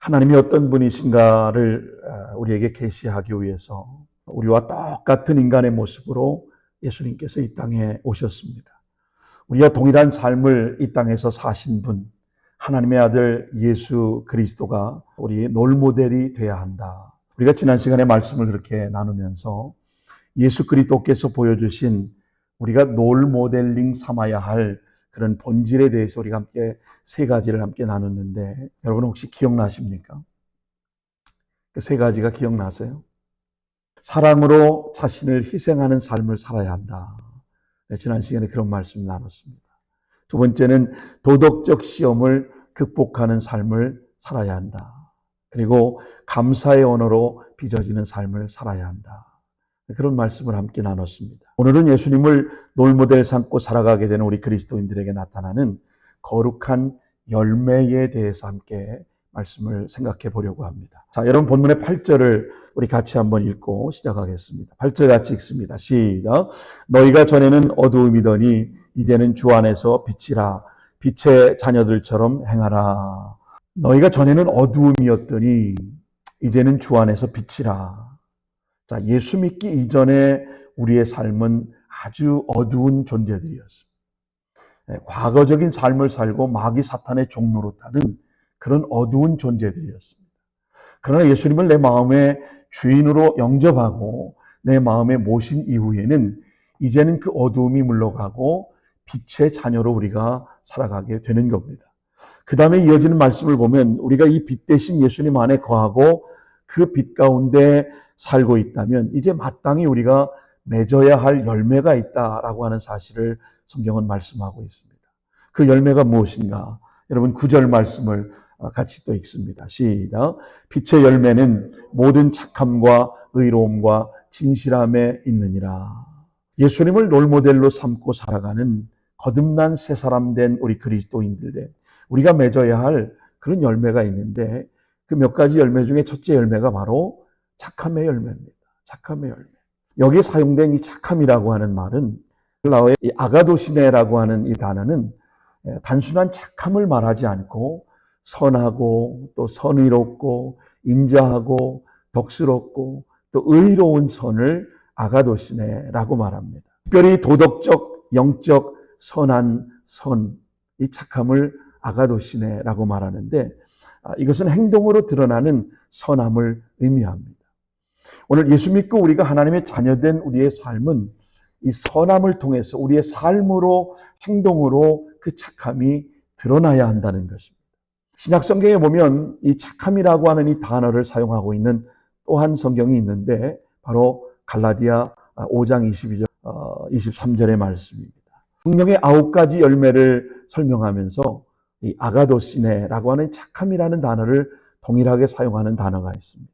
하나님이 어떤 분이신가를 우리에게 계시하기 위해서 우리와 똑같은 인간의 모습으로 예수님께서 이 땅에 오셨습니다. 우리와 동일한 삶을 이 땅에서 사신 분, 하나님의 아들 예수 그리스도가 우리 롤모델이 되어야 한다. 우리가 지난 시간에 말씀을 그렇게 나누면서 예수 그리스도께서 보여주신 우리가 롤모델링 삼아야 할 그런 본질에 대해서 우리가 함께 세 가지를 함께 나눴는데, 여러분 혹시 기억나십니까? 그 세 가지가 기억나세요? 사랑으로 자신을 희생하는 삶을 살아야 한다. 네, 지난 시간에 그런 말씀 나눴습니다. 두 번째는 도덕적 시험을 극복하는 삶을 살아야 한다. 그리고 감사의 언어로 빚어지는 삶을 살아야 한다. 그런 말씀을 함께 나눴습니다. 오늘은 예수님을 롤모델 삼고 살아가게 되는 우리 그리스도인들에게 나타나는 거룩한 열매에 대해서 함께 말씀을 생각해 보려고 합니다. 자, 여러분 본문의 8절을 우리 같이 한번 읽고 시작하겠습니다. 8절 같이 읽습니다. 시작. 너희가 전에는 어두움이더니 이제는 주 안에서 빛이라. 빛의 자녀들처럼 행하라. 너희가 전에는 어두움이었더니 이제는 주 안에서 빛이라. 자, 예수 믿기 이전에 우리의 삶은 아주 어두운 존재들이었습니다. 과거적인 삶을 살고 마귀 사탄의 종로로 타는 그런 어두운 존재들이었습니다. 그러나 예수님을 내 마음의 주인으로 영접하고 내 마음에 모신 이후에는 이제는 그 어두움이 물러가고 빛의 자녀로 우리가 살아가게 되는 겁니다. 그 다음에 이어지는 말씀을 보면 우리가 이 빛 대신 예수님 안에 거하고 그 빛 가운데 살고 있다면 이제 마땅히 우리가 맺어야 할 열매가 있다라고 하는 사실을 성경은 말씀하고 있습니다. 그 열매가 무엇인가? 여러분 9절 말씀을 같이 또 읽습니다. 시작. 빛의 열매는 모든 착함과 의로움과 진실함에 있느니라. 예수님을 롤모델로 삼고 살아가는 거듭난 새 사람 된 우리 그리스도인들, 우리가 맺어야 할 그런 열매가 있는데 그 몇 가지 열매 중에 첫째 열매가 바로 착함의 열매입니다. 착함의 열매. 여기에 사용된 이 착함이라고 하는 말은 헬라어의 이 아가도시네라고 하는 이 단어는 단순한 착함을 말하지 않고 선하고 또 선의롭고 인자하고 덕스럽고 또 의로운 선을 아가도시네라고 말합니다. 특별히 도덕적, 영적, 선한 선, 이 착함을 아가도시네라고 말하는데 이것은 행동으로 드러나는 선함을 의미합니다. 오늘 예수 믿고 우리가 하나님의 자녀된 우리의 삶은 이 선함을 통해서 우리의 삶으로 행동으로 그 착함이 드러나야 한다는 것입니다. 신약 성경에 보면 이 착함이라고 하는 이 단어를 사용하고 있는 또 한 성경이 있는데 바로 갈라디아 5장 22절, 23절의 말씀입니다. 성령의 9가지 열매를 설명하면서 이 아가도시네라고 하는 착함이라는 단어를 동일하게 사용하는 단어가 있습니다.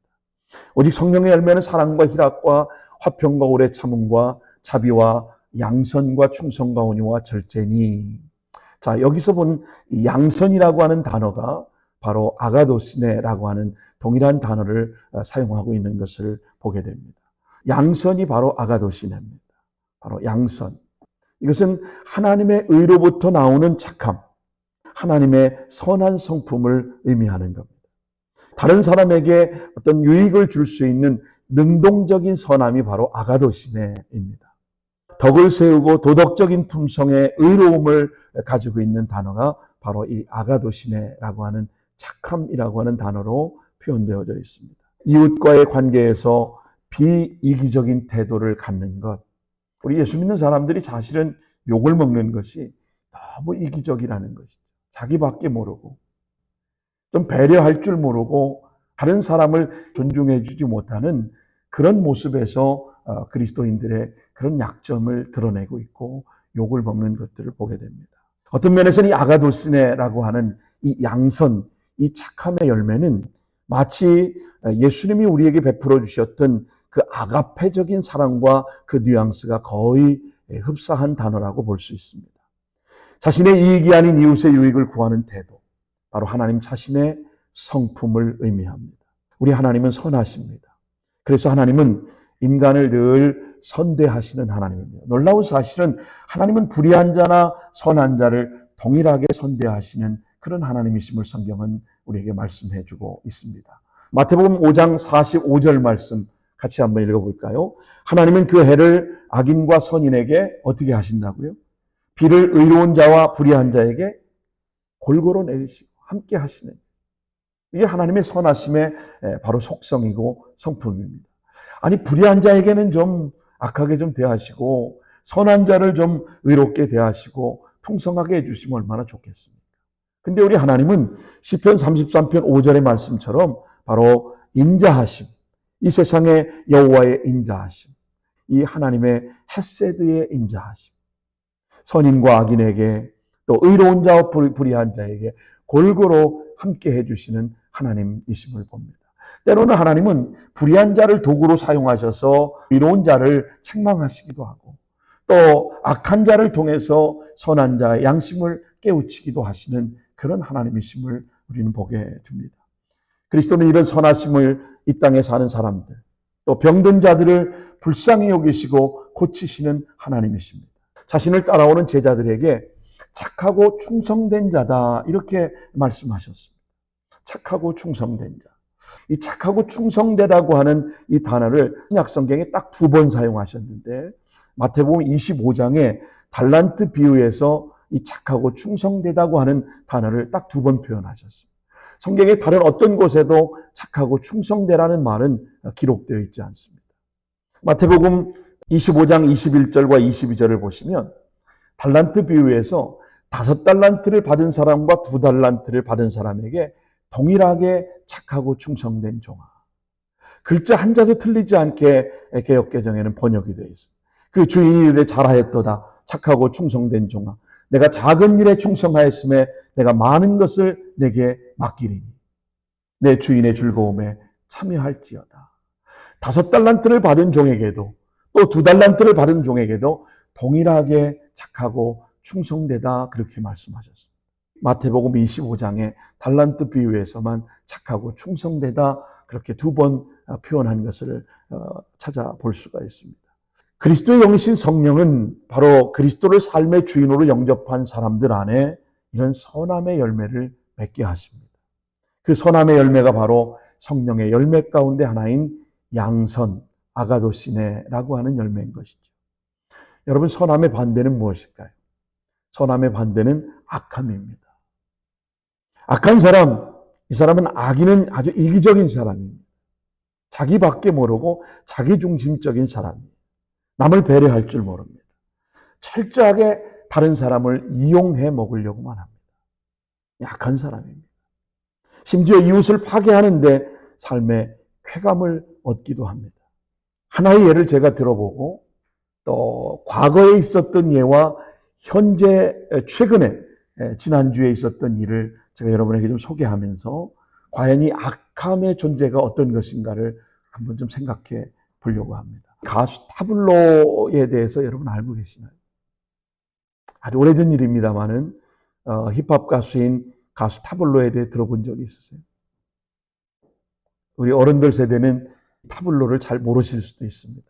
오직 성령의 열매는 사랑과 희락과 화평과 오래 참음과 자비와 양선과 충성과 온유와 절제니. 자, 여기서 본 양선이라고 하는 단어가 바로 아가도시네라고 하는 동일한 단어를 사용하고 있는 것을 보게 됩니다. 양선이 바로 아가도시네입니다. 바로 양선. 이것은 하나님의 의로부터 나오는 착함, 하나님의 선한 성품을 의미하는 겁니다. 다른 사람에게 어떤 유익을 줄 수 있는 능동적인 선함이 바로 아가도시네입니다. 덕을 세우고 도덕적인 품성의 의로움을 가지고 있는 단어가 바로 이 아가도시네라고 하는 착함이라고 하는 단어로 표현되어져 있습니다. 이웃과의 관계에서 비이기적인 태도를 갖는 것. 우리 예수 믿는 사람들이 사실은 욕을 먹는 것이 너무 이기적이라는 것이죠. 자기밖에 모르고 좀 배려할 줄 모르고 다른 사람을 존중해 주지 못하는 그런 모습에서 그리스도인들의 그런 약점을 드러내고 있고 욕을 먹는 것들을 보게 됩니다. 어떤 면에서는 이 아가도시네라고 하는 이 양선, 이 착함의 열매는 마치 예수님이 우리에게 베풀어 주셨던 그 아가페적인 사랑과 그 뉘앙스가 거의 흡사한 단어라고 볼 수 있습니다. 자신의 이익이 아닌 이웃의 유익을 구하는 태도, 바로 하나님 자신의 성품을 의미합니다. 우리 하나님은 선하십니다. 그래서 하나님은 인간을 늘 선대하시는 하나님입니다. 놀라운 사실은 하나님은 불의한 자나 선한 자를 동일하게 선대하시는 그런 하나님이심을 성경은 우리에게 말씀해 주고 있습니다. 마태복음 5장 45절 말씀 같이 한번 읽어볼까요? 하나님은 그 해를 악인과 선인에게 어떻게 하신다고요? 비를 의로운 자와 불의한 자에게 골고루 내리시고 함께 하시는, 이게 하나님의 선하심의 바로 속성이고 성품입니다. 아니, 불의한 자에게는 좀 악하게 좀 대하시고 선한 자를 좀 의롭게 대하시고 풍성하게 해주시면 얼마나 좋겠습니까? 근데 우리 하나님은 시편 33편 5절의 말씀처럼 바로 인자하심, 이 세상의 여호와의 인자하심, 이 하나님의 헤세드의 인자하심, 선인과 악인에게 또 의로운 자와 불의한 자에게 골고루 함께 해주시는 하나님이심을 봅니다. 때로는 하나님은 불의한 자를 도구로 사용하셔서 의로운 자를 책망하시기도 하고, 또 악한 자를 통해서 선한 자의 양심을 깨우치기도 하시는 그런 하나님이심을 우리는 보게 됩니다. 그리스도는 이런 선하심을 이 땅에 사는 사람들, 또 병든 자들을 불쌍히 여기시고 고치시는 하나님이십니다. 자신을 따라오는 제자들에게 착하고 충성된 자다, 이렇게 말씀하셨습니다. 착하고 충성된 자. 이 착하고 충성되다고 하는 이 단어를 신약성경에 딱 2번 사용하셨는데, 마태복음 25장에 달란트 비유에서 이 착하고 충성되다고 하는 단어를 딱 2번 표현하셨습니다. 성경의 다른 어떤 곳에도 착하고 충성되라는 말은 기록되어 있지 않습니다. 마태복음 25장 21절과 22절을 보시면 달란트 비유에서 5달란트를 받은 사람과 2달란트를 받은 사람에게 동일하게 착하고 충성된 종아. 글자 한 자도 틀리지 않게 개역개정에는 번역이 되어 있습니다. 그 주인이 이르되 잘하였도다. 착하고 충성된 종아. 내가 작은 일에 충성하였음에 내가 많은 것을 내게 맡기리니 내 주인의 즐거움에 참여할지어다. 5달란트를 받은 종에게도 또 2달란트를 받은 종에게도 동일하게 착하고 충성되다, 그렇게 말씀하셨습니다. 마태복음 25장에 달란트 비유에서만 착하고 충성되다 그렇게 2번 표현한 것을 찾아볼 수가 있습니다. 그리스도의 영이신 성령은 바로 그리스도를 삶의 주인으로 영접한 사람들 안에 이런 선함의 열매를 맺게 하십니다. 그 선함의 열매가 바로 성령의 열매 가운데 하나인 양선, 아가도시네라고 하는 열매인 것이죠. 여러분, 선함의 반대는 무엇일까요? 선함의 반대는 악함입니다. 악한 사람, 이 사람은 악인은 아주 이기적인 사람입니다. 자기밖에 모르고 자기중심적인 사람입니다. 남을 배려할 줄 모릅니다. 철저하게 다른 사람을 이용해 먹으려고만 합니다. 약한 사람입니다. 심지어 이웃을 파괴하는데 삶의 쾌감을 얻기도 합니다. 하나의 예를 제가 들어보고 또 과거에 있었던 예와 현재 최근에 지난주에 있었던 일을 제가 여러분에게 좀 소개하면서 과연 이 악함의 존재가 어떤 것인가를 한번 좀 생각해 보려고 합니다. 가수 타블로에 대해서 여러분 알고 계시나요? 아주 오래전 일입니다만은 힙합 가수인 가수 타블로에 대해 들어본 적이 있으세요? 우리 어른들 세대는 타블로를 잘 모르실 수도 있습니다.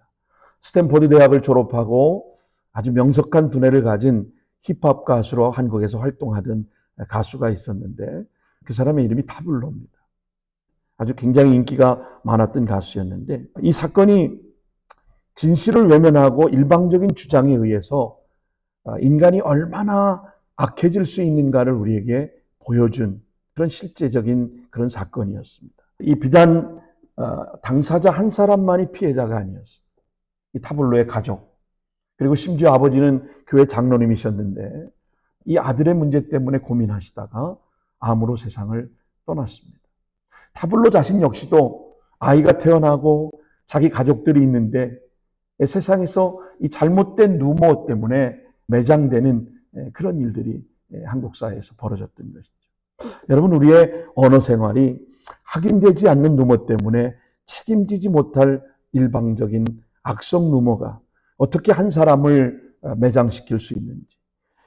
스탠포드 대학을 졸업하고 아주 명석한 두뇌를 가진 힙합 가수로 한국에서 활동하던 가수가 있었는데 그 사람의 이름이 타블로입니다. 아주 굉장히 인기가 많았던 가수였는데 이 사건이 진실을 외면하고 일방적인 주장에 의해서 인간이 얼마나 악해질 수 있는가를 우리에게 보여준 그런 실제적인 그런 사건이었습니다. 이 비단 당사자 한 사람만이 피해자가 아니었습니다. 이 타블로의 가족, 그리고 심지어 아버지는 교회 장로님이셨는데 이 아들의 문제 때문에 고민하시다가 암으로 세상을 떠났습니다. 타블로 자신 역시도 아이가 태어나고 자기 가족들이 있는데 세상에서 이 잘못된 루머 때문에 매장되는 그런 일들이 한국 사회에서 벌어졌던 것이죠. 여러분, 우리의 언어 생활이 확인되지 않는 루머 때문에 책임지지 못할 일방적인 악성 루머가 어떻게 한 사람을 매장시킬 수 있는지,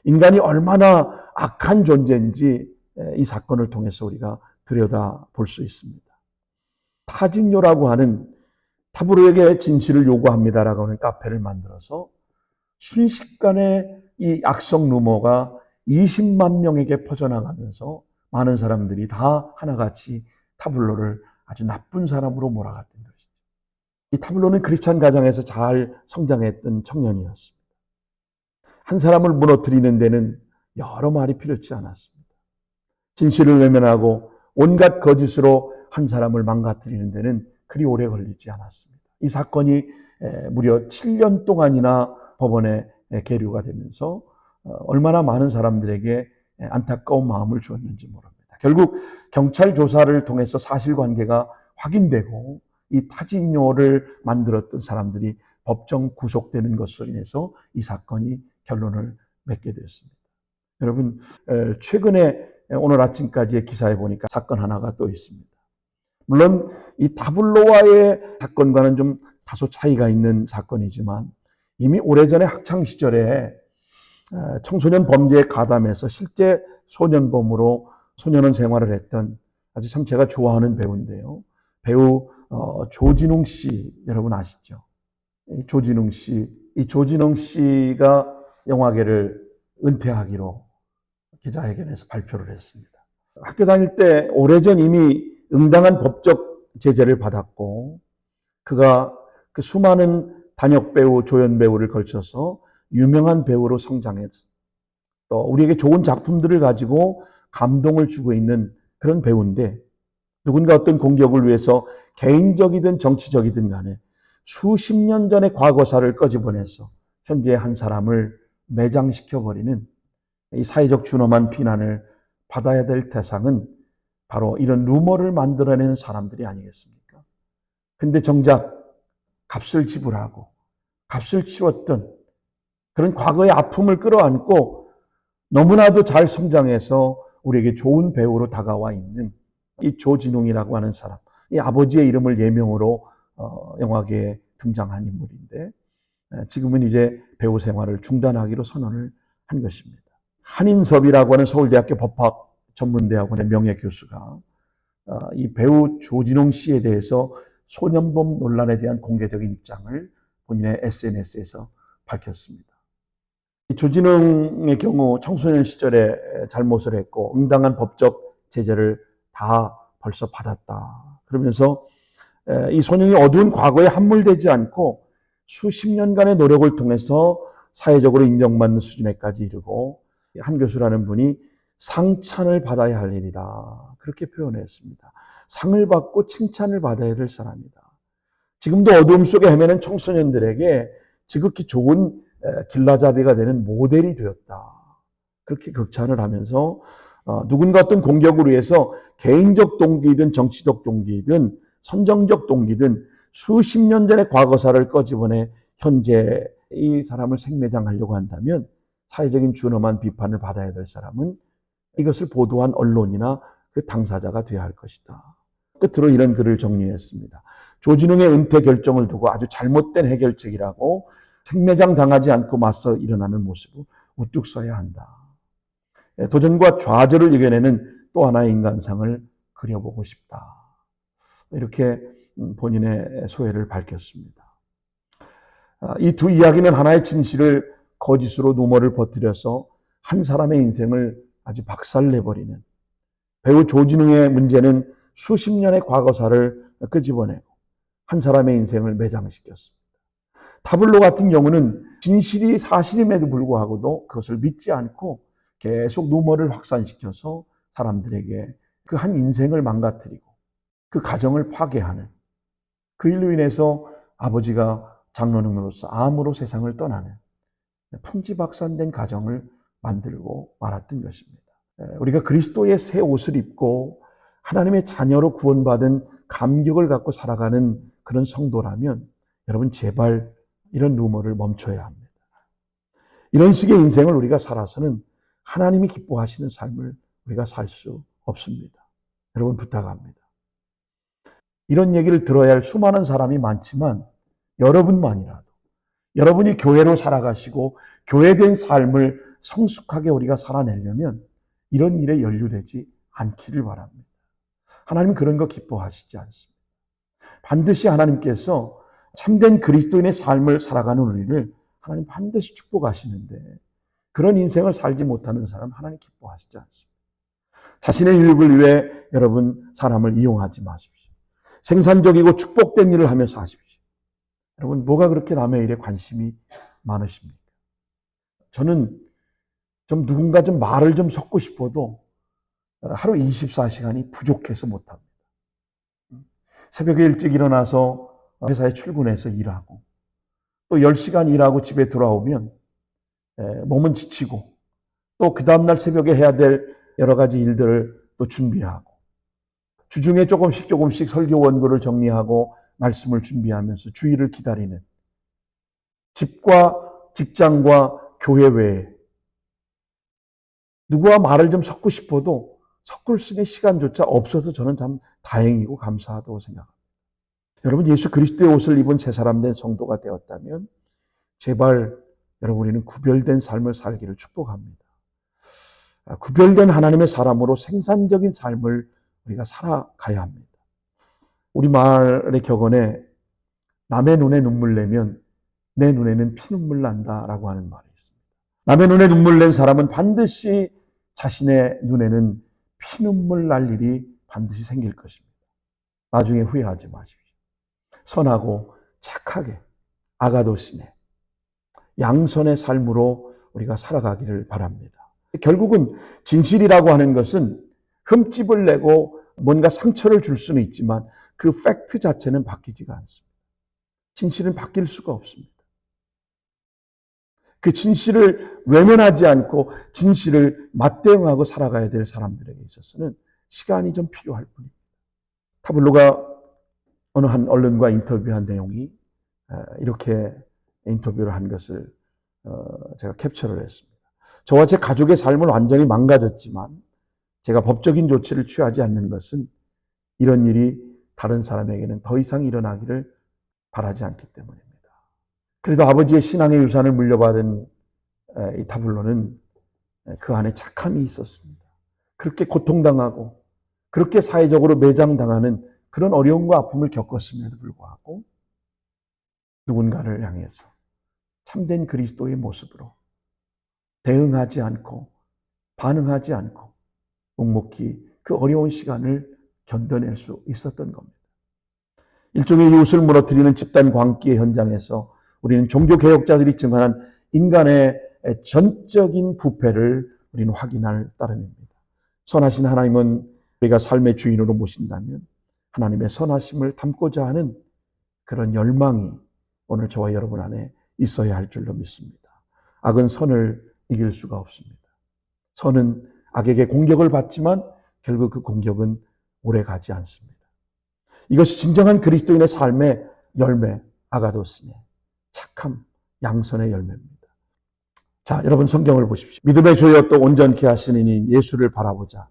인간이 얼마나 악한 존재인지 이 사건을 통해서 우리가 들여다볼 수 있습니다. 타진요라고 하는 타블로에게 진실을 요구합니다라고 하는 카페를 만들어서 순식간에 이 악성 루머가 20만 명에게 퍼져나가면서 많은 사람들이 다 하나같이 타블로를 아주 나쁜 사람으로 몰아갔던 것이죠. 이 타블로는 크리스찬 가정에서 잘 성장했던 청년이었습니다. 한 사람을 무너뜨리는 데는 여러 말이 필요치 않았습니다. 진실을 외면하고 온갖 거짓으로 한 사람을 망가뜨리는 데는 그리 오래 걸리지 않았습니다. 이 사건이 무려 7년 동안이나 법원에 계류가 되면서 얼마나 많은 사람들에게 안타까운 마음을 주었는지 모릅니다. 결국 경찰 조사를 통해서 사실관계가 확인되고 이 타진요를 만들었던 사람들이 법정 구속되는 것으로 인해서 이 사건이 결론을 맺게 되었습니다. 여러분, 최근에 오늘 아침까지의 기사에 보니까 사건 하나가 또 있습니다. 물론 이 타블로와의 사건과는 좀 다소 차이가 있는 사건이지만 이미 오래전에 학창시절에 청소년 범죄에 가담해서 실제 소년범으로 소년원 생활을 했던 아주 참 제가 좋아하는 배우인데요. 배우 조진웅 씨 여러분 아시죠? 조진웅 씨, 이 조진웅 씨가 영화계를 은퇴하기로 기자회견에서 발표를 했습니다. 학교 다닐 때 오래전 이미 응당한 법적 제재를 받았고 그가 그 수많은 단역 배우, 조연 배우를 걸쳐서 유명한 배우로 성장해서 또 우리에게 좋은 작품들을 가지고 감동을 주고 있는 그런 배우인데 누군가 어떤 공격을 위해서 개인적이든 정치적이든 간에 수십 년 전의 과거사를 꺼집어내서 현재 한 사람을 매장시켜버리는 이 사회적 준엄한 비난을 받아야 될 대상은 바로 이런 루머를 만들어내는 사람들이 아니겠습니까? 근데 정작 값을 지불하고 값을 치렀던 그런 과거의 아픔을 끌어안고 너무나도 잘 성장해서 우리에게 좋은 배우로 다가와 있는 이 조진웅이라고 하는 사람, 이 아버지의 이름을 예명으로 영화계에 등장한 인물인데 지금은 이제 배우 생활을 중단하기로 선언을 한 것입니다. 한인섭이라고 하는 서울대학교 법학 전문대학원의 명예교수가 이 배우 조진웅 씨에 대해서 소년범 논란에 대한 공개적인 입장을 본인의 SNS에서 밝혔습니다. 이 조진웅의 경우 청소년 시절에 잘못을 했고 응당한 법적 제재를 다 벌써 받았다. 그러면서 이 소년이 어두운 과거에 함몰되지 않고 수십 년간의 노력을 통해서 사회적으로 인정받는 수준에까지 이르고 한 교수라는 분이 상찬을 받아야 할 일이다. 그렇게 표현했습니다. 상을 받고 칭찬을 받아야 될 사람이다. 지금도 어두움 속에 헤매는 청소년들에게 지극히 좋은 길라잡이가 되는 모델이 되었다. 그렇게 극찬을 하면서 누군가 어떤 공격을 위해서 개인적 동기이든 정치적 동기이든 선정적 동기든 수십 년 전의 과거사를 꺼집어내 현재 이 사람을 생매장하려고 한다면 사회적인 준엄한 비판을 받아야 될 사람은 이것을 보도한 언론이나 그 당사자가 되어야 할 것이다. 끝으로 이런 글을 정리했습니다. 조진웅의 은퇴 결정을 두고 아주 잘못된 해결책이라고 생매장 당하지 않고 맞서 일어나는 모습을 우뚝 서야 한다. 도전과 좌절을 이겨내는 또 하나의 인간상을 그려보고 싶다. 이렇게 본인의 소회를 밝혔습니다. 이 두 이야기는 하나의 진실을 거짓으로 누머를 퍼뜨려서 한 사람의 인생을 아주 박살내버리는 배우 조진웅의 문제는 수십 년의 과거사를 끄집어내고 한 사람의 인생을 매장시켰습니다. 타블로 같은 경우는 진실이 사실임에도 불구하고도 그것을 믿지 않고 계속 루머를 확산시켜서 사람들에게 그 한 인생을 망가뜨리고 그 가정을 파괴하는 그 일로 인해서 아버지가 장로님으로서 암으로 세상을 떠나는 풍지박산된 가정을 만들고 말았던 것입니다. 우리가 그리스도의 새 옷을 입고 하나님의 자녀로 구원받은 감격을 갖고 살아가는 그런 성도라면 여러분 제발 이런 루머를 멈춰야 합니다. 이런 식의 인생을 우리가 살아서는 하나님이 기뻐하시는 삶을 우리가 살 수 없습니다. 여러분 부탁합니다. 이런 얘기를 들어야 할 수많은 사람이 많지만 여러분만이라도 여러분이 교회로 살아가시고 교회된 삶을 성숙하게 우리가 살아내려면 이런 일에 연루되지 않기를 바랍니다. 하나님은 그런 거 기뻐하시지 않습니다. 반드시 하나님께서 참된 그리스도인의 삶을 살아가는 우리를 하나님 반드시 축복하시는데 그런 인생을 살지 못하는 사람 하나님 기뻐하시지 않습니다. 자신의 유익을 위해 여러분 사람을 이용하지 마십시오. 생산적이고 축복된 일을 하면서 하십시오. 여러분 뭐가 그렇게 남의 일에 관심이 많으십니까? 저는 좀 누군가 좀 말을 좀 섞고 싶어도 하루 24시간이 부족해서 못합니다. 새벽에 일찍 일어나서 회사에 출근해서 일하고 또 10시간 일하고 집에 돌아오면 몸은 지치고 또 그 다음날 새벽에 해야 될 여러 가지 일들을 또 준비하고 주중에 조금씩 설교 원고를 정리하고 말씀을 준비하면서 주일을 기다리는 집과 직장과 교회 외에 누구와 말을 좀 섞고 싶어도 섞을 수 있는 시간조차 없어서 저는 참 다행이고 감사하다고 생각합니다. 여러분 예수 그리스도의 옷을 입은 새 사람 된 성도가 되었다면 제발 여러분 우리는 구별된 삶을 살기를 축복합니다. 구별된 하나님의 사람으로 생산적인 삶을 우리가 살아가야 합니다. 우리 말의 격언에 남의 눈에 눈물 내면 내 눈에는 피눈물 난다라고 하는 말이 있습니다. 남의 눈에 눈물 낸 사람은 반드시 자신의 눈에는 피눈물 날 일이 반드시 생길 것입니다. 나중에 후회하지 마십시오. 선하고 착하게 아가도시네 양선의 삶으로 우리가 살아가기를 바랍니다. 결국은 진실이라고 하는 것은 흠집을 내고 뭔가 상처를 줄 수는 있지만 그 팩트 자체는 바뀌지가 않습니다. 진실은 바뀔 수가 없습니다. 그 진실을 외면하지 않고 진실을 맞대응하고 살아가야 될 사람들에게 있어서는 시간이 좀 필요할 뿐입니다. 타블로가 어느 한 언론과 인터뷰한 내용이 이렇게 인터뷰를 한 것을 제가 캡처를 했습니다. 저와 제 가족의 삶을 완전히 망가졌지만 제가 법적인 조치를 취하지 않는 것은 이런 일이 다른 사람에게는 더 이상 일어나기를 바라지 않기 때문입니다. 그래도 아버지의 신앙의 유산을 물려받은 이 타블로는 그 안에 착함이 있었습니다. 그렇게 고통당하고 그렇게 사회적으로 매장당하는 그런 어려움과 아픔을 겪었음에도 불구하고 누군가를 향해서 참된 그리스도의 모습으로 대응하지 않고 반응하지 않고 묵묵히 그 어려운 시간을 견뎌낼 수 있었던 겁니다. 일종의 이웃을 무너뜨리는 집단 광기의 현장에서 우리는 종교개혁자들이 증언한 인간의 전적인 부패를 우리는 확인할 따름입니다. 선하신 하나님은 우리가 삶의 주인으로 모신다면 하나님의 선하심을 담고자 하는 그런 열망이 오늘 저와 여러분 안에 있어야 할 줄로 믿습니다. 악은 선을 이길 수가 없습니다. 선은 악에게 공격을 받지만 결국 그 공격은 오래 가지 않습니다. 이것이 진정한 그리스도인의 삶의 열매, 아가도스네, 착함, 양선의 열매입니다. 자, 여러분 성경을 보십시오. 믿음의 조여 또 온전케 하시는 이 예수를 바라보자.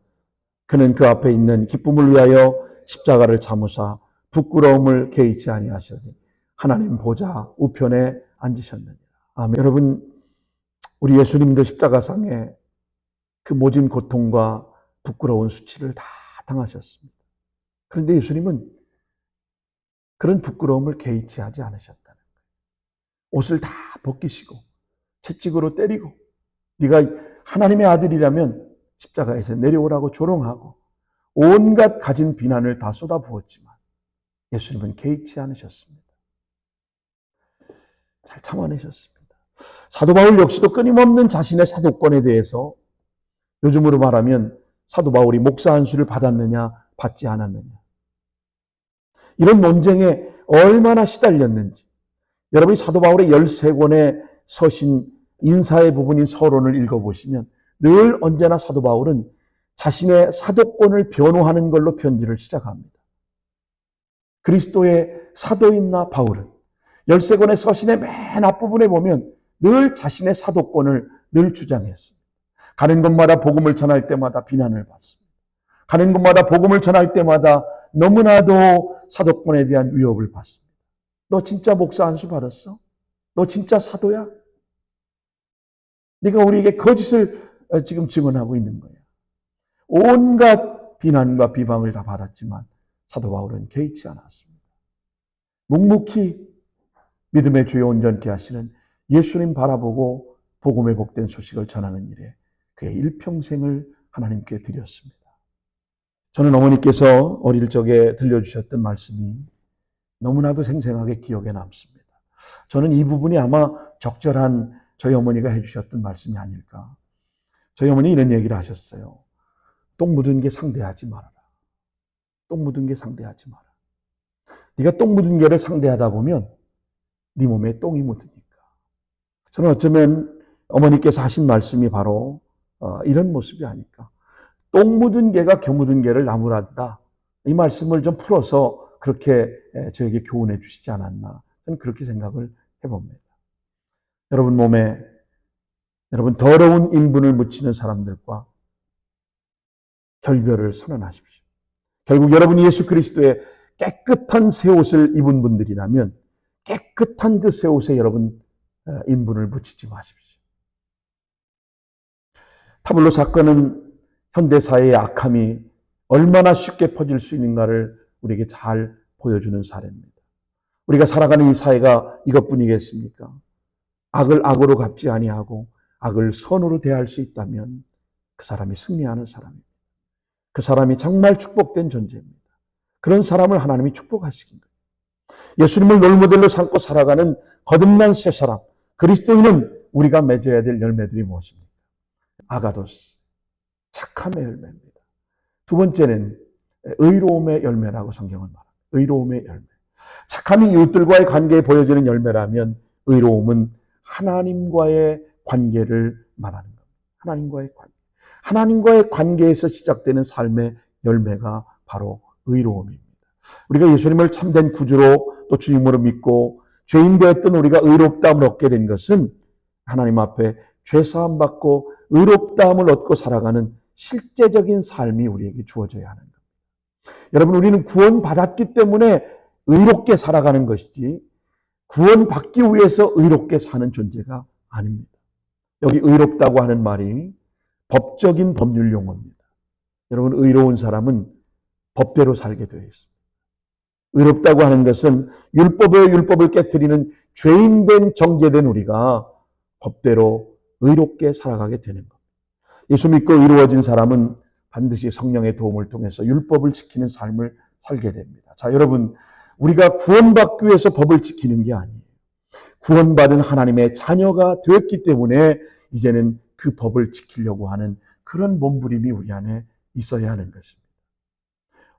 그는 그 앞에 있는 기쁨을 위하여 십자가를 참으사 부끄러움을 개의치 아니하시더니 하나님 보좌 우편에 앉으셨느니라. 아멘. 여러분 우리 예수님도 십자가상에 그 모진 고통과 부끄러운 수치를 다 당하셨습니다. 그런데 예수님은 그런 부끄러움을 개의치 하지 않으셨다는 거예요. 옷을 다 벗기시고 채찍으로 때리고 네가 하나님의 아들이라면 십자가에서 내려오라고 조롱하고 온갖 가진 비난을 다 쏟아부었지만 예수님은 개의치 않으셨습니다. 잘 참아내셨습니다. 사도 바울 역시도 끊임없는 자신의 사도권에 대해서 요즘으로 말하면 사도 바울이 목사 안수를 받았느냐 받지 않았느냐 이런 논쟁에 얼마나 시달렸는지 여러분이 사도 바울의 13권의 서신 인사의 부분인 서론을 읽어보시면 늘 언제나 사도 바울은 자신의 사도권을 변호하는 걸로 편지를 시작합니다. 그리스도의 사도인 바울은 13권의 서신의 맨 앞부분에 보면 늘 자신의 사도권을 늘 주장했습니다. 가는 곳마다 복음을 전할 때마다 비난을 받습니다. 가는 곳마다 복음을 전할 때마다 너무나도 사도권에 대한 위협을 받습니다. 너 진짜 목사 안수 받았어? 너 진짜 사도야? 네가 우리에게 거짓을 지금 증언하고 있는 거야. 온갖 비난과 비방을 다 받았지만 사도 바울은 개의치 않았습니다. 묵묵히 믿음의 주여 온전케 하시는 예수님 바라보고 복음의 복된 소식을 전하는 일에 그의 일평생을 하나님께 드렸습니다. 저는 어머니께서 어릴 적에 들려주셨던 말씀이 너무나도 생생하게 기억에 남습니다. 저는 이 부분이 아마 적절한 저희 어머니가 해주셨던 말씀이 아닐까. 저희 어머니 이런 얘기를 하셨어요. 똥 묻은 게 상대하지 말아라. 똥 묻은 게 상대하지 마라. 네가 똥 묻은 게를 상대하다 보면 네 몸에 똥이 묻으니까. 저는 어쩌면 어머니께서 하신 말씀이 바로 이런 모습이 아닐까. 똥 묻은 개가 겨 묻은 개를 나무란다. 이 말씀을 좀 풀어서 그렇게 저에게 교훈해 주시지 않았나. 저는 그렇게 생각을 해봅니다. 여러분 몸에 여러분 더러운 인분을 묻히는 사람들과 결별을 선언하십시오. 결국 여러분이 예수 그리스도의 깨끗한 새 옷을 입은 분들이라면 깨끗한 그 새 옷에 여러분 인분을 묻히지 마십시오. 타블로 사건은 현대사회의 악함이 얼마나 쉽게 퍼질 수 있는가를 우리에게 잘 보여주는 사례입니다. 우리가 살아가는 이 사회가 이것뿐이겠습니까? 악을 악으로 갚지 아니하고 악을 선으로 대할 수 있다면 그 사람이 승리하는 사람입니다. 그 사람이 정말 축복된 존재입니다. 그런 사람을 하나님이 축복하시긴 거예요. 예수님을 롤모델로 삼고 살아가는 거듭난 새 사람, 그리스도인은 우리가 맺어야 될 열매들이 무엇입니까? 아가도스, 착함의 열매입니다. 두 번째는 의로움의 열매라고 성경은 말합니다. 의로움의 열매. 착함이 이웃들과의 관계에 보여지는 열매라면 의로움은 하나님과의 관계를 말하는 겁니다. 하나님과의 관계. 하나님과의 관계에서 시작되는 삶의 열매가 바로 의로움입니다. 우리가 예수님을 참된 구주로 또 주님으로 믿고 죄인 되었던 우리가 의롭다함을 얻게 된 것은 하나님 앞에 죄사함 받고 의롭다함을 얻고 살아가는 실제적인 삶이 우리에게 주어져야 하는 겁니다. 여러분, 우리는 구원받았기 때문에 의롭게 살아가는 것이지 구원받기 위해서 의롭게 사는 존재가 아닙니다. 여기 의롭다고 하는 말이 법적인 법률 용어입니다. 여러분, 의로운 사람은 법대로 살게 되어 있습니다. 의롭다고 하는 것은 율법을 깨트리는 죄인된 정죄된 우리가 법대로 의롭게 살아가게 되는 겁니다. 예수 믿고 의로워진 사람은 반드시 성령의 도움을 통해서 율법을 지키는 삶을 살게 됩니다. 자, 여러분, 우리가 구원받기 위해서 법을 지키는 게 아니에요. 구원받은 하나님의 자녀가 되었기 때문에 이제는 그 법을 지키려고 하는 그런 몸부림이 우리 안에 있어야 하는 것입니다.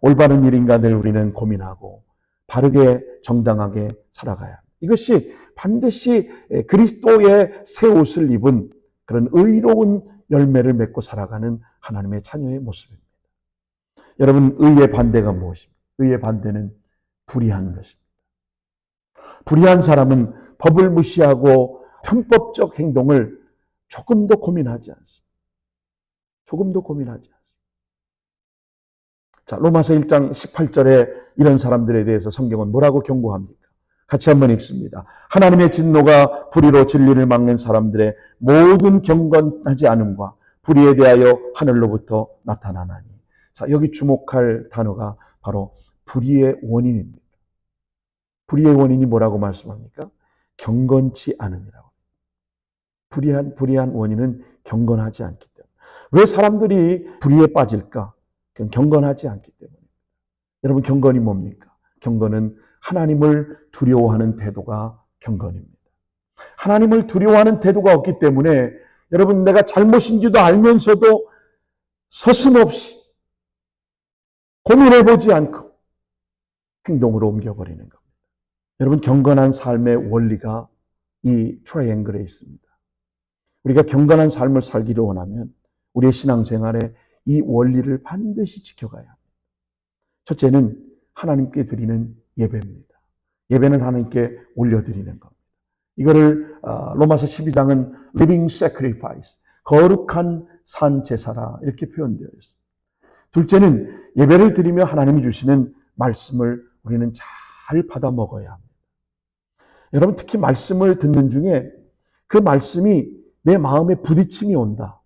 올바른 일인가 늘 우리는 고민하고 바르게 정당하게 살아가야 합니다. 이것이 반드시 그리스도의 새 옷을 입은 그런 의로운 열매를 맺고 살아가는 하나님의 자녀의 모습입니다. 여러분, 의의 반대가 무엇입니까? 의의 반대는 불의한 것입니다. 불의한 사람은 법을 무시하고 편법적 행동을 조금도 고민하지 않습니다. 조금도 고민하지 않습니다. 자, 로마서 1장 18절에 이런 사람들에 대해서 성경은 뭐라고 경고합니까? 같이 한번 읽습니다. 하나님의 진노가 불의로 진리를 막는 사람들의 모든 경건하지 않음과 불의에 대하여 하늘로부터 나타나나니. 자, 여기 주목할 단어가 바로 불의의 원인입니다. 불의의 원인이 뭐라고 말씀합니까? 경건치 않음이라고. 불의한 원인은 경건하지 않기 때문에. 왜 사람들이 불의에 빠질까? 경건하지 않기 때문에. 여러분, 경건이 뭡니까? 경건은 하나님을 두려워하는 태도가 경건입니다. 하나님을 두려워하는 태도가 없기 때문에 여러분, 내가 잘못인지도 알면서도 서슴없이 고민해보지 않고 행동으로 옮겨버리는 겁니다. 여러분, 경건한 삶의 원리가 이 트라이앵글에 있습니다. 우리가 경건한 삶을 살기를 원하면 우리의 신앙생활에 이 원리를 반드시 지켜가야 합니다. 첫째는 하나님께 드리는 예배입니다. 예배는 하나님께 올려드리는 겁니다. 이거를 로마서 12장은 living sacrifice, 거룩한 산 제사라 이렇게 표현되어 있습니다. 둘째는 예배를 드리며 하나님이 주시는 말씀을 우리는 잘 받아 먹어야 합니다. 여러분, 특히 말씀을 듣는 중에 그 말씀이 내 마음에 부딪힘이 온다.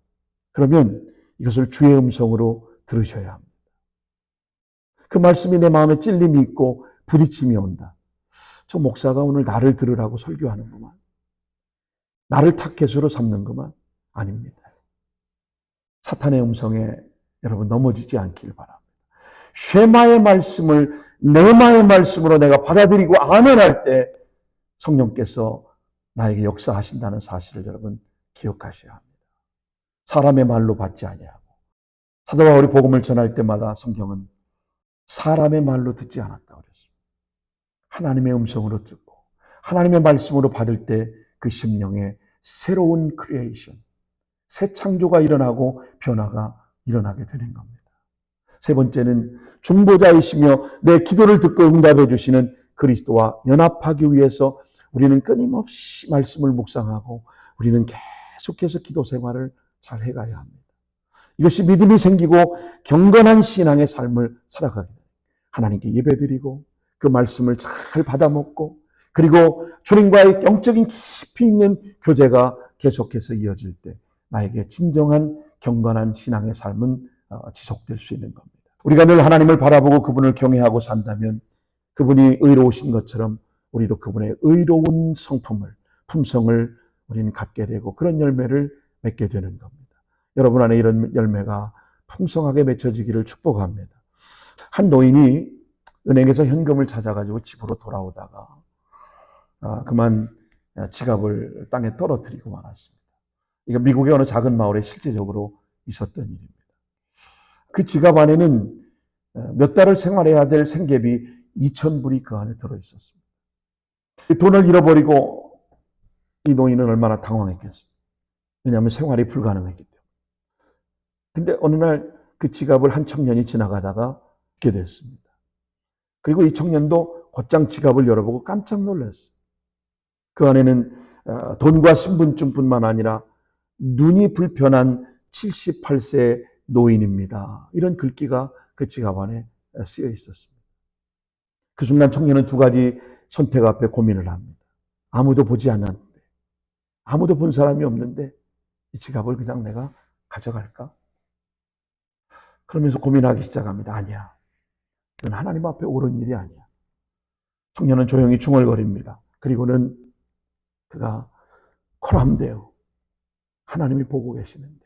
그러면 이것을 주의 음성으로 들으셔야 합니다. 그 말씀이 내 마음에 찔림이 있고 부딪힘이 온다. 저 목사가 오늘 나를 들으라고 설교하는구만. 나를 타켓으로 삼는구만. 아닙니다. 사탄의 음성에 여러분 넘어지지 않길 바랍니다. 쉐마의 말씀을 네마의 말씀으로 내가 받아들이고 아멘할 때 성령께서 나에게 역사하신다는 사실을 여러분 기억하셔야 합니다. 사람의 말로 받지 아니하고, 사도 바울이 복음을 전할 때마다 성경은 사람의 말로 듣지 않았다고 그랬습니다. 하나님의 음성으로 듣고 하나님의 말씀으로 받을 때 그 심령에 새로운 크리에이션, 새 창조가 일어나고 변화가 일어나게 되는 겁니다. 세 번째는 중보자이시며 내 기도를 듣고 응답해 주시는 그리스도와 연합하기 위해서 우리는 끊임없이 말씀을 묵상하고 우리는 계속해서 기도 생활을 잘 해가야 합니다. 이것이 믿음이 생기고 경건한 신앙의 삶을 살아가게 됩니다. 하나님께 예배드리고 그 말씀을 잘 받아먹고 그리고 주님과의 영적인 깊이 있는 교제가 계속해서 이어질 때 나에게 진정한 경건한 신앙의 삶은 지속될 수 있는 겁니다. 우리가 늘 하나님을 바라보고 그분을 경외하고 산다면 그분이 의로우신 것처럼 우리도 그분의 의로운 성품을, 품성을 우리는 갖게 되고 그런 열매를 맺게 되는 겁니다. 여러분 안에 이런 열매가 풍성하게 맺혀지기를 축복합니다. 한 노인이 은행에서 현금을 찾아가지고 집으로 돌아오다가 그만 지갑을 땅에 떨어뜨리고 말았습니다. 이거 미국의 어느 작은 마을에 실제적으로 있었던 일입니다. 그 지갑 안에는 몇 달을 생활해야 될 생계비 2,000불이 그 안에 들어있었습니다. 돈을 잃어버리고 이 노인은 얼마나 당황했겠습니까? 왜냐하면 생활이 불가능했기 때문에. 근데 어느 날 그 지갑을 한 청년이 지나가다가 얻게 됐습니다. 그리고 이 청년도 곧장 지갑을 열어보고 깜짝 놀랐어요. 그 안에는 돈과 신분증뿐만 아니라 눈이 불편한 78세 노인입니다. 이런 글귀가 그 지갑 안에 쓰여 있었습니다. 그 순간 청년은 두 가지 선택 앞에 고민을 합니다. 아무도 보지 않았는데, 아무도 본 사람이 없는데 이 지갑을 그냥 내가 가져갈까? 그러면서 고민하기 시작합니다. 아니야. 이건 하나님 앞에 옳은 일이 아니야. 청년은 조용히 중얼거립니다. 그리고는 그가 코람대요. 하나님이 보고 계시는데.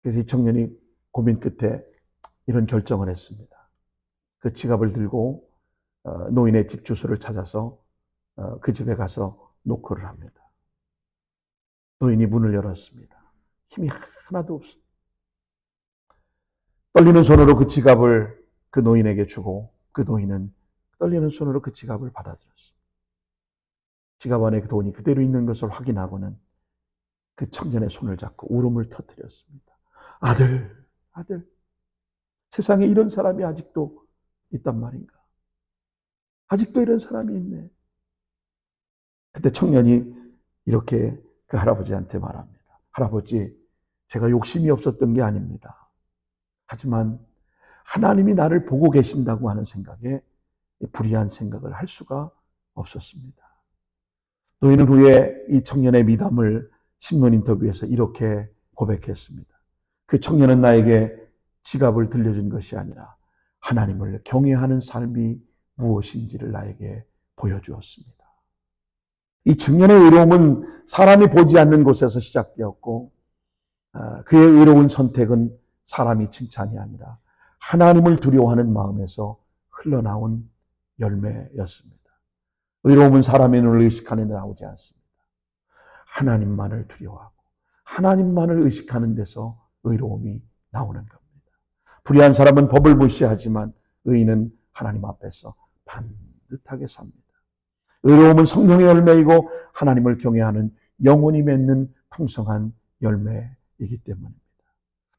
그래서 이 청년이 고민 끝에 이런 결정을 했습니다. 그 지갑을 들고 노인의 집 주소를 찾아서 그 집에 가서 노크를 합니다. 노인이 문을 열었습니다. 힘이 하나도 없습니다. 떨리는 손으로 그 지갑을 그 노인에게 주고 그 노인은 떨리는 손으로 그 지갑을 받아들였습니다. 지갑 안에 그 돈이 그대로 있는 것을 확인하고는 그 청년의 손을 잡고 울음을 터뜨렸습니다. 아들, 아들, 세상에 이런 사람이 아직도 있단 말인가? 아직도 이런 사람이 있네. 그때 청년이 이렇게 그 할아버지한테 말합니다. 할아버지, 제가 욕심이 없었던 게 아닙니다. 하지만 하나님이 나를 보고 계신다고 하는 생각에 불의한 생각을 할 수가 없었습니다. 노인은 후에 이 청년의 미담을 신문 인터뷰에서 이렇게 고백했습니다. 그 청년은 나에게 지갑을 들려준 것이 아니라 하나님을 경외하는 삶이 무엇인지를 나에게 보여주었습니다. 이 청년의 의로움은 사람이 보지 않는 곳에서 시작되었고 그의 의로운 선택은 사람이 칭찬이 아니라 하나님을 두려워하는 마음에서 흘러나온 열매였습니다. 의로움은 사람의 눈을 의식하는 데 나오지 않습니다. 하나님만을 두려워하고 하나님만을 의식하는 데서 의로움이 나오는 겁니다. 불의한 사람은 법을 무시하지만 의인은 하나님 앞에서 반듯하게 삽니다. 의로움은 성령의 열매이고 하나님을 경외하는 영혼이 맺는 풍성한 열매이기 때문입니다.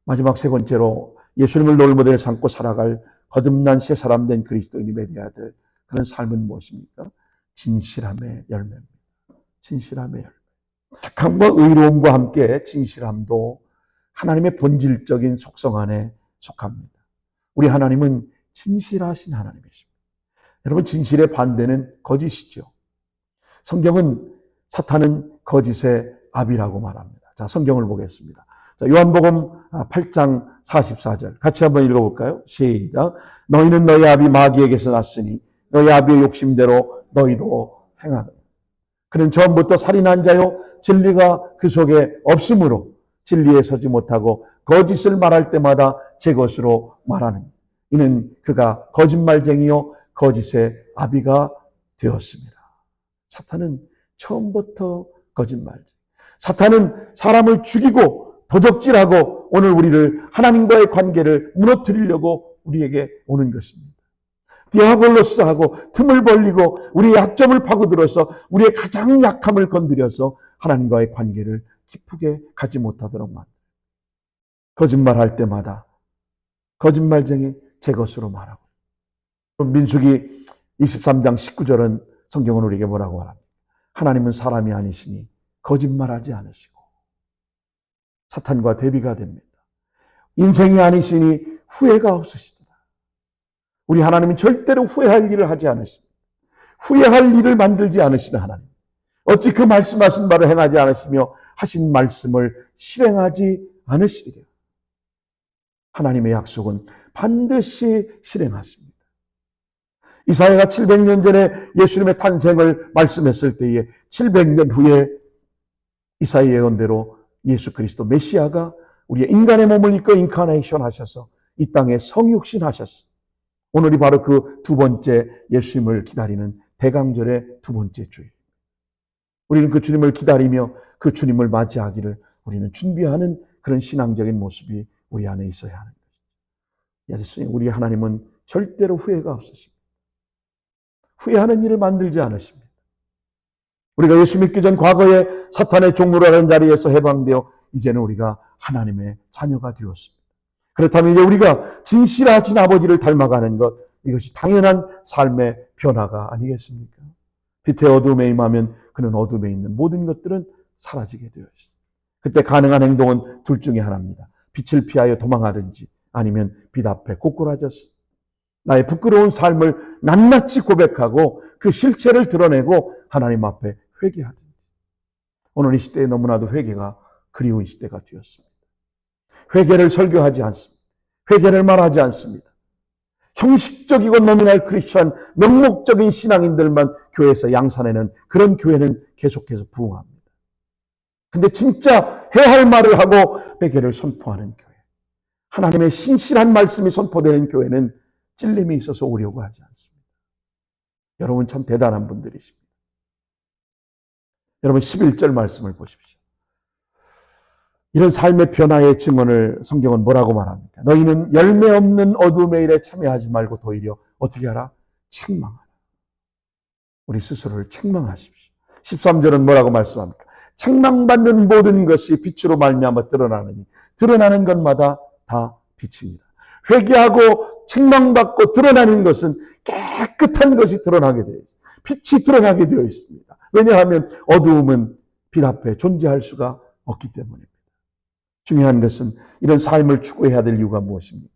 마지막 세 번째로 예수님을 롤모델 삼고 살아갈 거듭난 새 사람 된 그리스도인이 맺어야 될 그런 삶은 무엇입니까? 진실함의 열매입니다. 진실함의 열매. 착함과 의로움과 함께 진실함도 하나님의 본질적인 속성 안에 속합니다. 우리 하나님은 진실하신 하나님이십니다. 여러분, 진실의 반대는 거짓이죠. 성경은 사탄은 거짓의 아비라고 말합니다. 자, 성경을 보겠습니다. 자, 요한복음 8장 44절 같이 한번 읽어볼까요? 시작. 너희는 너희 아비 마귀에게서 났으니 너희 아비의 욕심대로 너희도 행하노라. 그는 처음부터 살인한 자요 진리가 그 속에 없으므로 진리에 서지 못하고 거짓을 말할 때마다 제 것으로 말하는 이는 그가 거짓말쟁이요 거짓의 아비가 되었습니다. 사탄은 처음부터 거짓말. 사탄은 사람을 죽이고 도적질하고 오늘 우리를 하나님과의 관계를 무너뜨리려고 우리에게 오는 것입니다. 디아볼로스하고 틈을 벌리고 우리의 약점을 파고들어서 우리의 가장 약함을 건드려서 하나님과의 관계를 기쁘게 가지 못하도록 만듭니다. 거짓말할 때마다 거짓말쟁이 제 것으로 말하고. 민수기 23장 19절은 성경은 우리에게 뭐라고 말합니까? 하나님은 사람이 아니시니 거짓말하지 않으시고 사탄과 대비가 됩니다. 인생이 아니시니 후회가 없으시더라. 우리 하나님은 절대로 후회할 일을 하지 않으십니다. 후회할 일을 만들지 않으시는 하나님. 어찌 그 말씀하신 바를 행하지 않으시며 하신 말씀을 실행하지 않으시리라. 하나님의 약속은 반드시 실행하십니다. 이사야가 700년 전에 예수님의 탄생을 말씀했을 때에 700년 후에 이사야 예언대로 예수 그리스도 메시아가 우리의 인간의 몸을 입고 인카네이션 하셔서 이 땅에 성육신 하셨어. 오늘이 바로 그 두 번째 예수님을 기다리는 대강절의 두 번째 주일. 우리는 그 주님을 기다리며 그 주님을 맞이하기를 우리는 준비하는 그런 신앙적인 모습이 우리 안에 있어야 하는 것이죠. 우리 하나님은 절대로 후회가 없으십니다. 후회하는 일을 만들지 않으십니다. 우리가 예수 믿기 전 과거에 사탄의 종로라는 자리에서 해방되어 이제는 우리가 하나님의 자녀가 되었습니다. 그렇다면 이제 우리가 진실하신 아버지를 닮아가는 것, 이것이 당연한 삶의 변화가 아니겠습니까? 빛의 어둠에 임하면 그는 어둠에 있는 모든 것들은 사라지게 되어 있습니다. 그때 가능한 행동은 둘 중에 하나입니다. 빛을 피하여 도망하든지 아니면 빛 앞에 고꾸라져서 나의 부끄러운 삶을 낱낱이 고백하고 그 실체를 드러내고 하나님 앞에 회개하든지. 오늘 이 시대에 너무나도 회개가 그리운 시대가 되었습니다. 회개를 설교하지 않습니다. 회개를 말하지 않습니다. 형식적이고 노미널 크리스천, 명목적인 신앙인들만 교회에서 양산하는 그런 교회는 계속해서 부흥합니다. 근데 진짜 해야 할 말을 하고 회개를 선포하는 교회, 하나님의 신실한 말씀이 선포되는 교회는 찔림이 있어서 오려고 하지 않습니다. 여러분 참 대단한 분들이십니다. 여러분 11절 말씀을 보십시오. 이런 삶의 변화의 증언을 성경은 뭐라고 말합니까? 너희는 열매 없는 어둠의 일에 참여하지 말고 도리어 어떻게 하라? 책망하라. 우리 스스로를 책망하십시오. 13절은 뭐라고 말씀합니까? 책망받는 모든 것이 빛으로 말미암아 드러나느니 드러나는 것마다 다 빛입니다. 회개하고 책망받고 드러나는 것은 깨끗한 것이 드러나게 되어 있습니다. 빛이 드러나게 되어 있습니다. 왜냐하면 어두움은 빛 앞에 존재할 수가 없기 때문입니다. 중요한 것은 이런 삶을 추구해야 될 이유가 무엇입니까?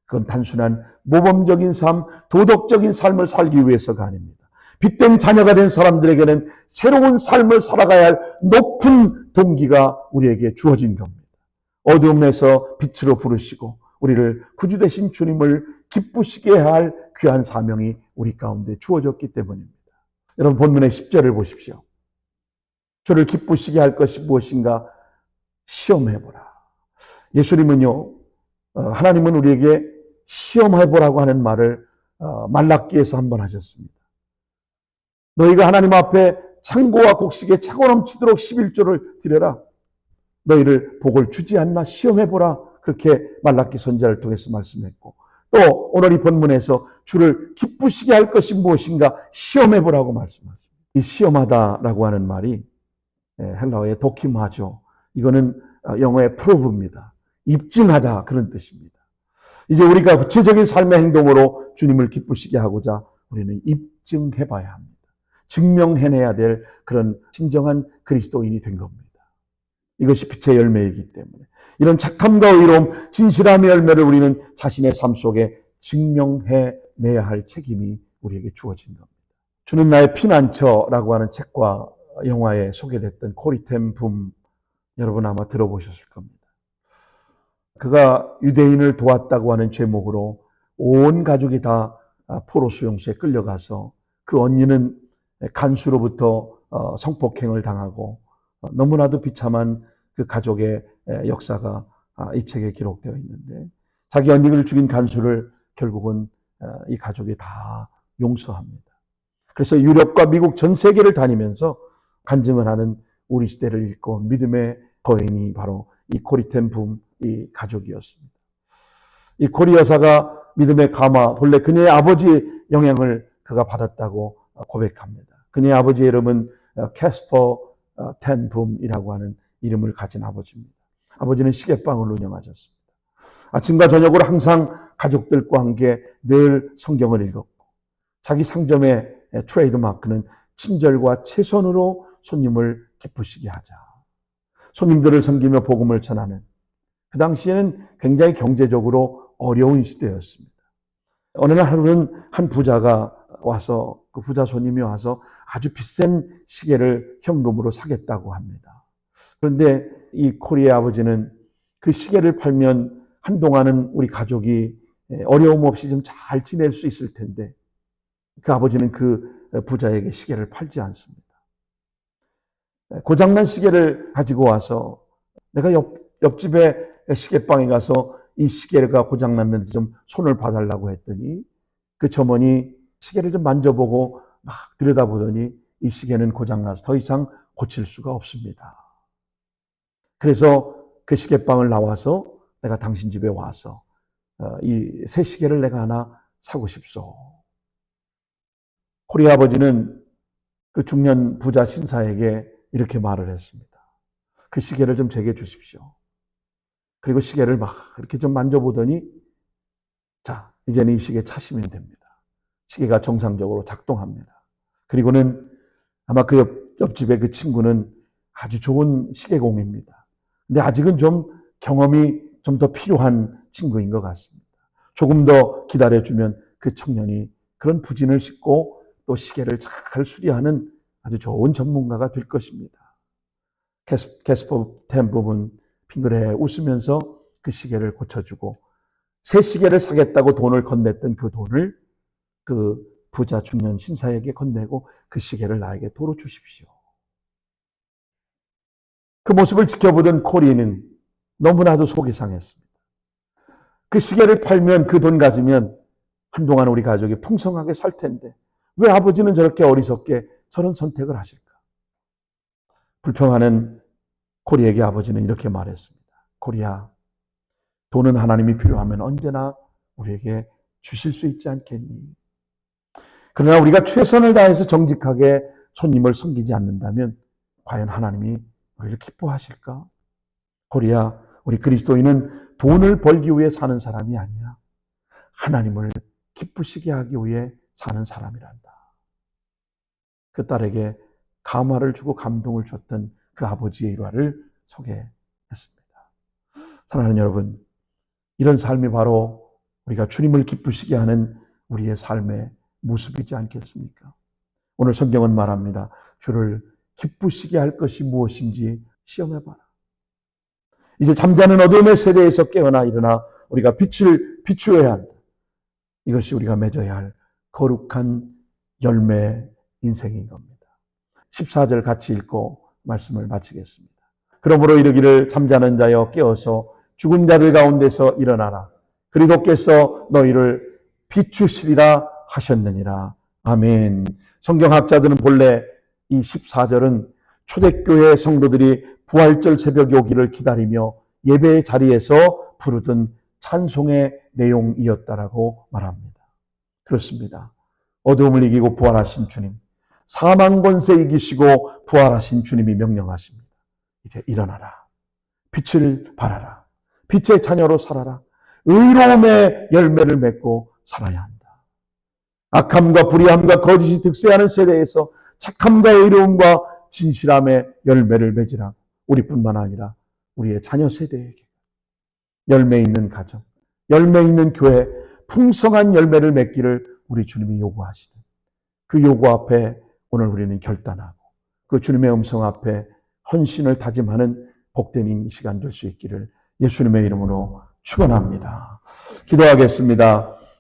그건 단순한 모범적인 삶, 도덕적인 삶을 살기 위해서가 아닙니다. 빛된 자녀가 된 사람들에게는 새로운 삶을 살아가야 할 높은 동기가 우리에게 주어진 겁니다. 어두움에서 빛으로 부르시고 우리를 구주 되신 주님을 기쁘시게 할 귀한 사명이 우리 가운데 주어졌기 때문입니다. 여러분 본문의 10절을 보십시오. 주를 기쁘시게 할 것이 무엇인가 시험해보라. 예수님은요, 하나님은 우리에게 시험해보라고 하는 말을 말라기에서 한번 하셨습니다. 너희가 하나님 앞에 창고와 곡식에 차고 넘치도록 11조를 드려라. 너희를 복을 주지 않나 시험해보라. 그렇게 말라기 선지자를 통해서 말씀했고, 또 오늘 이 본문에서 주를 기쁘시게 할 것이 무엇인가 시험해보라고 말씀하십니다. 이 시험하다라고 하는 말이 헬라어의 도키마죠. 이거는 영어의 프로브입니다. 입증하다 그런 뜻입니다. 이제 우리가 구체적인 삶의 행동으로 주님을 기쁘시게 하고자 우리는 입증해봐야 합니다. 증명해내야 될 그런 진정한 그리스도인이 된 겁니다. 이것이 빛의 열매이기 때문에 이런 착함과 의로움, 진실함의 열매를 우리는 자신의 삶 속에 증명해내야 할 책임이 우리에게 주어진 겁니다. 주는 나의 피난처라고 하는 책과 영화에 소개됐던 코리텐 붐, 여러분 아마 들어보셨을 겁니다. 그가 유대인을 도왔다고 하는 제목으로 온 가족이 다 포로 수용소에 끌려가서 그 언니는 간수로부터 성폭행을 당하고 너무나도 비참한 그 가족의 역사가 이 책에 기록되어 있는데, 자기 언니를 죽인 간수를 결국은 이 가족이 다 용서합니다. 그래서 유럽과 미국 전 세계를 다니면서 간증을 하는 우리 시대를 읽고 믿음의 거인이 바로 이 코리 텐 붐 이 가족이었습니다. 이 코리 여사가 믿음의 가마, 본래 그녀의 아버지의 영향을 그가 받았다고 고백합니다. 그녀의 아버지의 이름은 캐스퍼 텐 붐이라고 하는 이름을 가진 아버지입니다. 아버지는 시계방을 운영하셨습니다. 아침과 저녁으로 항상 가족들과 함께 늘 성경을 읽었고, 자기 상점의 트레이드 마크는 친절과 최선으로 손님을 기쁘시게 하자. 손님들을 섬기며 복음을 전하는, 그 당시에는 굉장히 경제적으로 어려운 시대였습니다. 어느 날 하루는 한 부자가 와서, 그 부자 손님이 와서 아주 비싼 시계를 현금으로 사겠다고 합니다. 그런데 이 코리의 아버지는 그 시계를 팔면 한동안은 우리 가족이 어려움 없이 좀 잘 지낼 수 있을 텐데, 그 아버지는 그 부자에게 시계를 팔지 않습니다. 고장난 시계를 가지고 와서, 내가 옆집에 시계방에 가서 이 시계가 고장났는데 좀 손을 봐달라고 했더니, 그 점원이 시계를 좀 만져보고 막 들여다보더니 이 시계는 고장나서 더 이상 고칠 수가 없습니다. 그래서 그 시계방을 나와서 내가 당신 집에 와서 이 새 시계를 내가 하나 사고 싶소. 코리 아버지는 그 중년 부자 신사에게 이렇게 말을 했습니다. 그 시계를 좀 제게 주십시오. 그리고 시계를 막 이렇게 좀 만져보더니, 자, 이제는 이 시계 차시면 됩니다. 시계가 정상적으로 작동합니다. 그리고는 아마 그 옆집의 그 친구는 아주 좋은 시계공입니다. 근데 아직은 좀 경험이 좀 더 필요한 친구인 것 같습니다. 조금 더 기다려주면 그 청년이 그런 부진을 싣고 또 시계를 잘 수리하는 아주 좋은 전문가가 될 것입니다. 캐스퍼 텐 붐은 빙그레 웃으면서 그 시계를 고쳐주고, 새 시계를 사겠다고 돈을 건넸던 그 돈을 그 부자 중년 신사에게 건네고, 그 시계를 나에게 도로 주십시오. 그 모습을 지켜보던 코리는 너무나도 속이 상했습니다. 그 시계를 팔면, 그 돈 가지면 한동안 우리 가족이 풍성하게 살 텐데 왜 아버지는 저렇게 어리석게 저런 선택을 하실까? 불평하는 코리에게 아버지는 이렇게 말했습니다. 코리야, 돈은 하나님이 필요하면 언제나 우리에게 주실 수 있지 않겠니? 그러나 우리가 최선을 다해서 정직하게 손님을 섬기지 않는다면 과연 하나님이 우리를 기뻐하실까? 코리야, 우리 그리스도인은 돈을 벌기 위해 사는 사람이 아니야. 하나님을 기쁘시게 하기 위해 사는 사람이란다. 그 딸에게 감화를 주고 감동을 줬던 그 아버지의 일화를 소개했습니다. 사랑하는 여러분, 이런 삶이 바로 우리가 주님을 기쁘시게 하는 우리의 삶의 모습이지 않겠습니까? 오늘 성경은 말합니다. 주를 기쁘시게 할 것이 무엇인지 시험해봐라. 이제 잠자는 어둠의 세대에서 깨어나 일어나 우리가 빛을 비추어야 한다. 이것이 우리가 맺어야 할 거룩한 열매 인생인 겁니다. 14절 같이 읽고 말씀을 마치겠습니다. 그러므로 이르기를 잠자는 자여 깨어서 죽은 자들 가운데서 일어나라. 그리스도께서 너희를 비추시리라 하셨느니라. 아멘. 성경학자들은 본래 이 14절은 초대교회 성도들이 부활절 새벽이 오기를 기다리며 예배의 자리에서 부르던 찬송의 내용이었다라고 말합니다. 그렇습니다. 어두움을 이기고 부활하신 주님, 사망 권세 이기시고 부활하신 주님이 명령하십니다. 이제 일어나라. 빛을 발하라. 빛의 자녀로 살아라. 의로움의 열매를 맺고 살아야 한다. 악함과 불의함과 거짓이 득세하는 세대에서 착함과 의로움과 진실함의 열매를 맺으라. 우리뿐만 아니라 우리의 자녀 세대에게 열매 있는 가정, 열매 있는 교회, 풍성한 열매를 맺기를 우리 주님이 요구하시는 그 요구 앞에 오늘 우리는 결단하고 그 주님의 음성 앞에 헌신을 다짐하는 복된 이 시간 될 수 있기를 예수님의 이름으로 축원합니다. 기도하겠습니다.